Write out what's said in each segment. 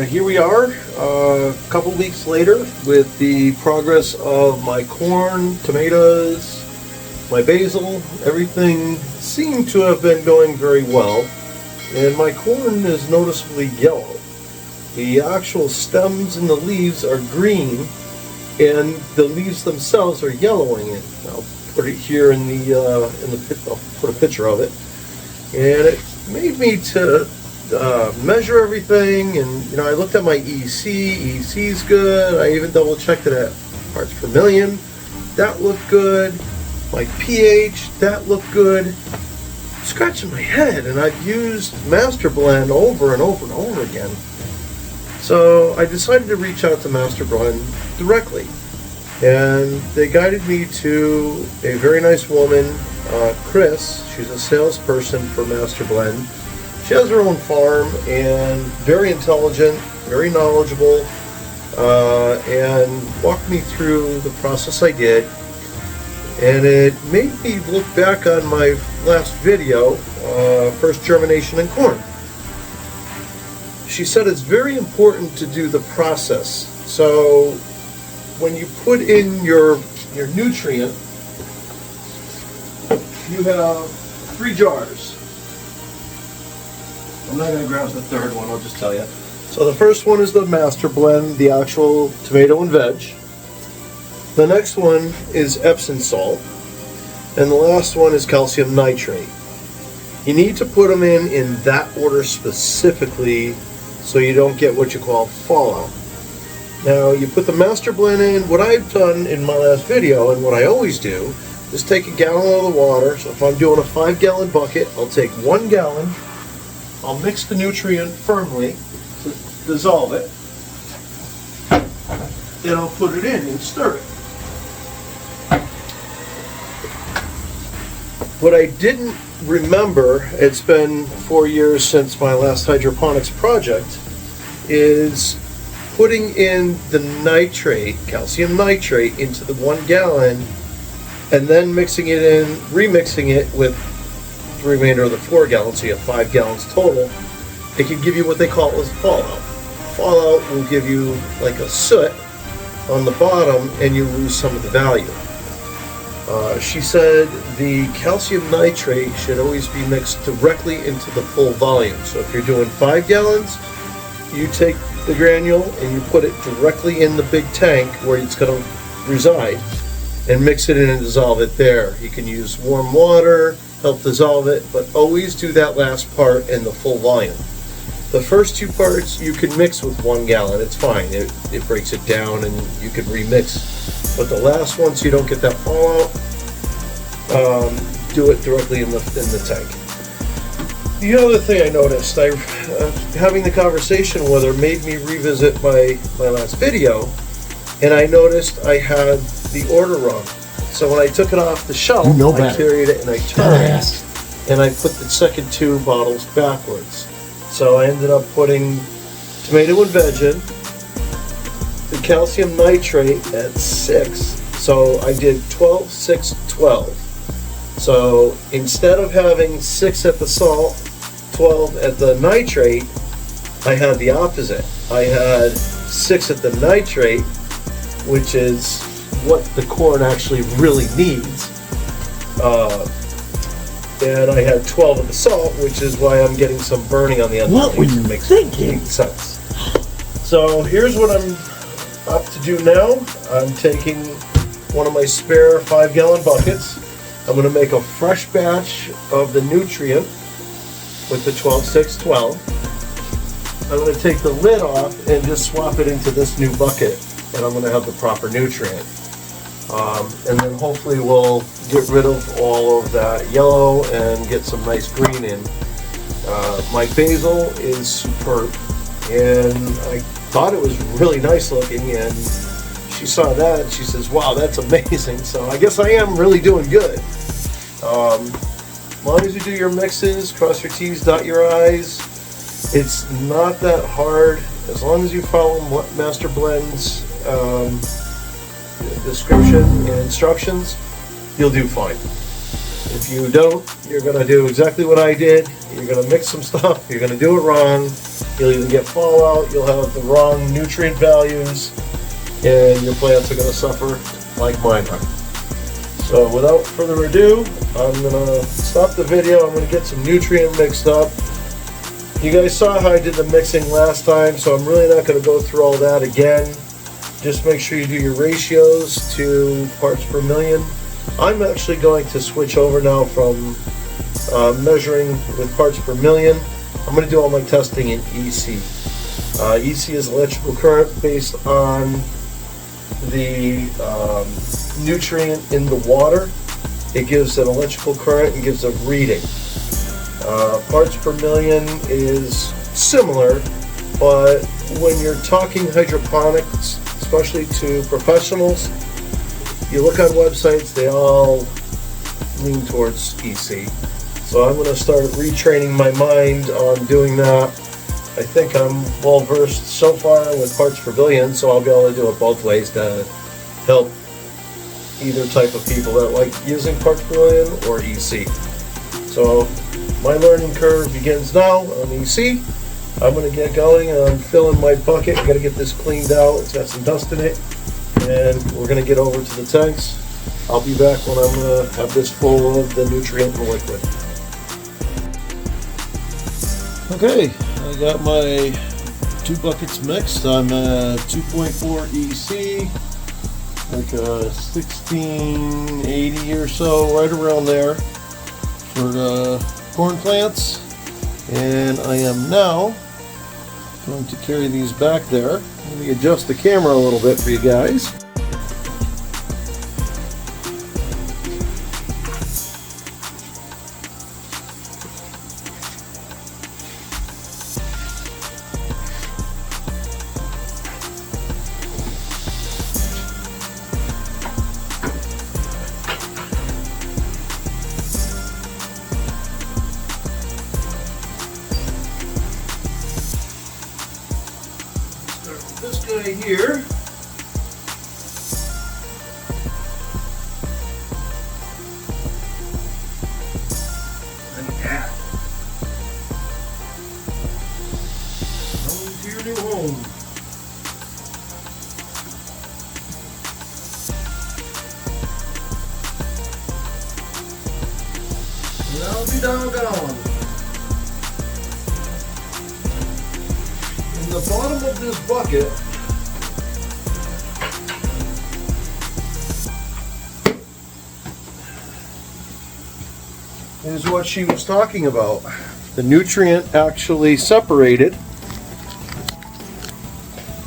here we are, a couple weeks later, with the progress of my corn, tomatoes, my basil. Everything seemed to have been going very well, and my corn is noticeably yellow. The actual stems and the leaves are green, and the leaves themselves are yellowing. And I'll put it here in the I'll put a picture of it, and it made me to measure everything. And I looked at my EC's good. I even double checked it at parts per million. That looked good. My pH, that looked good. I'm scratching my head, and I've used Master Blend over and over and over again. So I decided to reach out to Master Blend directly, and they guided me to a very nice woman, Kris. She's a salesperson for Master Blend. She has her own farm, and very intelligent, very knowledgeable, and walked me through the process I did. And it made me look back on my last video, first germination in corn. She said it's very important to do the process. So when you put in your nutrient, you have 3 jars. I'm not going to grab the third one, I'll just tell you. So the first one is the Master Blend, the actual tomato and veg. The next one is Epsom salt. And the last one is calcium nitrate. You need to put them in that order specifically, so you don't get what you call fallout. Now you put the Master Blend in. What I've done in my last video, and what I always do, is take a gallon of the water. So if I'm doing a 5-gallon bucket, I'll take 1 gallon, I'll mix the nutrient firmly to dissolve it, then I'll put it in and stir it. What I didn't remember, it's been 4 years since my last hydroponics project, is putting in the nitrate, calcium nitrate, into the 1 gallon, and then mixing it in, remixing it with the remainder of the 4 gallons, so you have 5 gallons total. It can give you what they call a fallout. Fallout will give you like a soot on the bottom, and you lose some of the value. She said the calcium nitrate should always be mixed directly into the full volume. So if you're doing 5 gallons, you take the granule and you put it directly in the big tank where it's going to reside, and mix it in and dissolve it there. You can use warm water, help dissolve it, but always do that last part in the full volume. The first 2 parts you can mix with 1 gallon, it's fine. It breaks it down and you can remix. But the last one, so you don't get that fallout, do it directly in the tank. The other thing I noticed, having the conversation with her made me revisit my last video, and I noticed I had the order wrong. So when I took it off the shelf, I carried it and I turned it, and I put the second 2 bottles backwards. So I ended up putting tomato and veg in, the calcium nitrate at 6. So I did 12, 6, 12. So instead of having 6 at the salt, 12 at the nitrate, I had the opposite. I had 6 at the nitrate, which is what the corn actually really needs. And I had 12 of the salt, which is why I'm getting some burning on the end. What were you thinking? Makes sense. So here's what I'm up to do now. I'm taking one of my spare 5-gallon buckets. I'm going to make a fresh batch of the nutrient with the 12, 6, 12. I'm going to take the lid off and just swap it into this new bucket, and I'm going to have the proper nutrient. And then hopefully we'll get rid of all of that yellow and get some nice green in. My basil is superb, and I thought it was really nice looking, and she saw that and she says, wow, that's amazing. So I guess I am really doing good. As long as you do your mixes, cross your T's, dot your I's, it's not that hard. As long as you follow Master Blend's description and instructions, you'll do fine. If you don't, you're going to do exactly what I did. You're going to mix some stuff, you're going to do it wrong, you'll even get fallout, you'll have the wrong nutrient values, and your plants are going to suffer like mine are. So without further ado, I'm going to stop the video. I'm going to get some nutrient mixed up. You guys saw how I did the mixing last time, so I'm really not going to go through all that again. Just make sure you do your ratios to parts per million. I'm actually going to switch over now from measuring with parts per million. I'm going to do all my testing in EC. EC is electrical current based on the nutrient in the water. It gives an electrical current and gives a reading. Parts per million is similar, but when you're talking hydroponics, especially to professionals, you look on websites, they all lean towards EC. So I'm going to start retraining my mind on doing that. I think I'm well versed so far with parts per billion, so I'll be able to do it both ways to help either type of people that like using parts per billion or EC. So my learning curve begins now on EC. I'm going to get going on filling my bucket. I'm going to get this cleaned out. It's got some dust in it. And we're going to get over to the tanks. I'll be back when I'm going to have this full of the nutrient and liquid. Okay, I got my 2 buckets mixed. I'm at 2.4 EC, like a 1680 or so, right around there for the corn plants. And I am now going to carry these back there. Let me adjust the camera a little bit for you guys. This guy here, and that. Home to your new home. And I'll be doggone. In the bottom of this bucket is what she was talking about. The nutrient actually separated.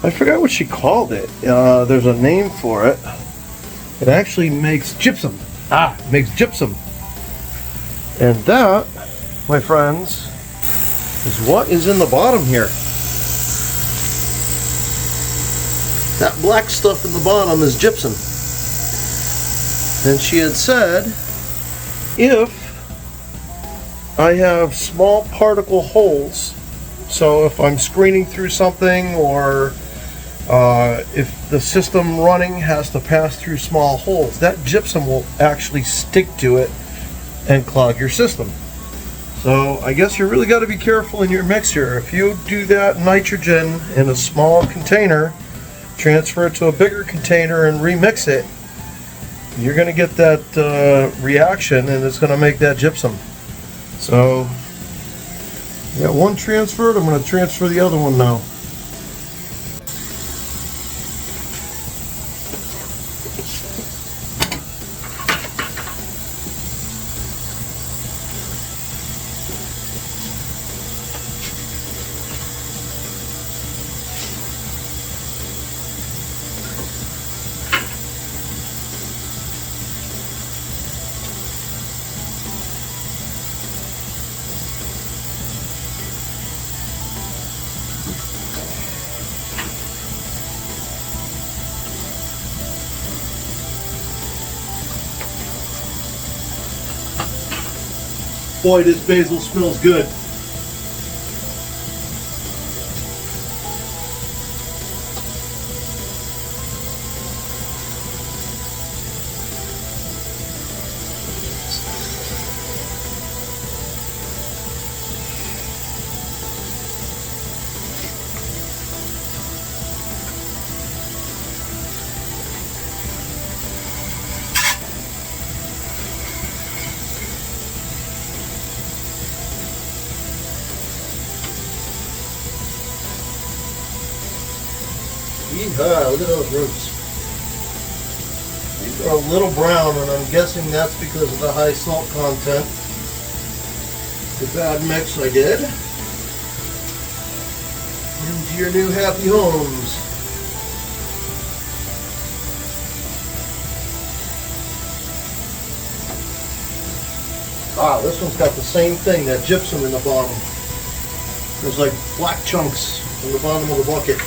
I forgot what she called it. There's a name for it. It actually makes gypsum. It makes gypsum. And that, my friends, is what is in the bottom here. That black stuff in the bottom is gypsum. And she had said, if I have small particle holes, so if I'm screening through something, or if the system running has to pass through small holes, that gypsum will actually stick to it and clog your system. So I guess you really got to be careful in your mixture. If you do that nitrogen in a small container, transfer it to a bigger container and remix it, you're going to get that reaction, and it's going to make that gypsum. So I got one transferred. I'm going to transfer the other one now. Boy, this basil smells good. Yeehaw, look at those roots. These are a little brown, and I'm guessing that's because of the high salt content. The bad mix I did. Into your new happy homes. Ah, this one's got the same thing, that gypsum in the bottom. There's like black chunks in the bottom of the bucket.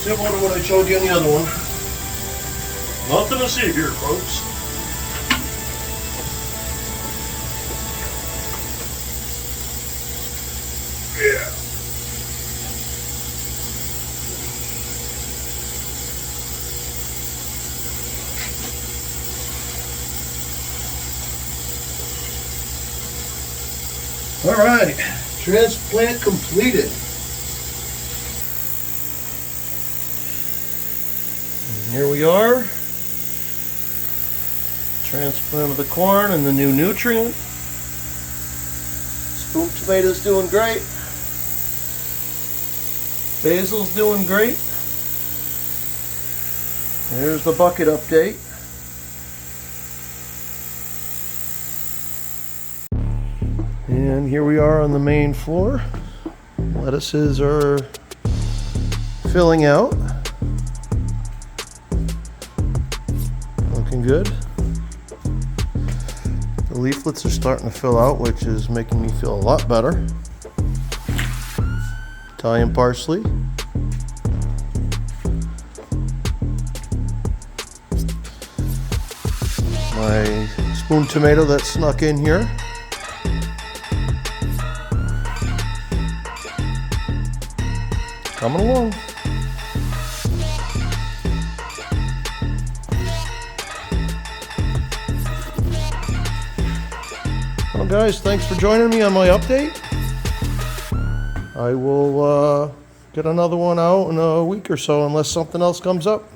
Similar to what I showed you in the other one. Nothing to see here, folks. Yeah. All right, transplant completed. And here we are. Transplant of the corn and the new nutrient. Spoon tomato's doing great. Basil's doing great. There's the bucket update. And here we are on the main floor. Lettuces are filling out. Looking good. The leaflets are starting to fill out, which is making me feel a lot better. Italian parsley. My spoon tomato that snuck in here. Coming along. Well, guys, thanks for joining me on my update. I will get another one out in a week or so unless something else comes up.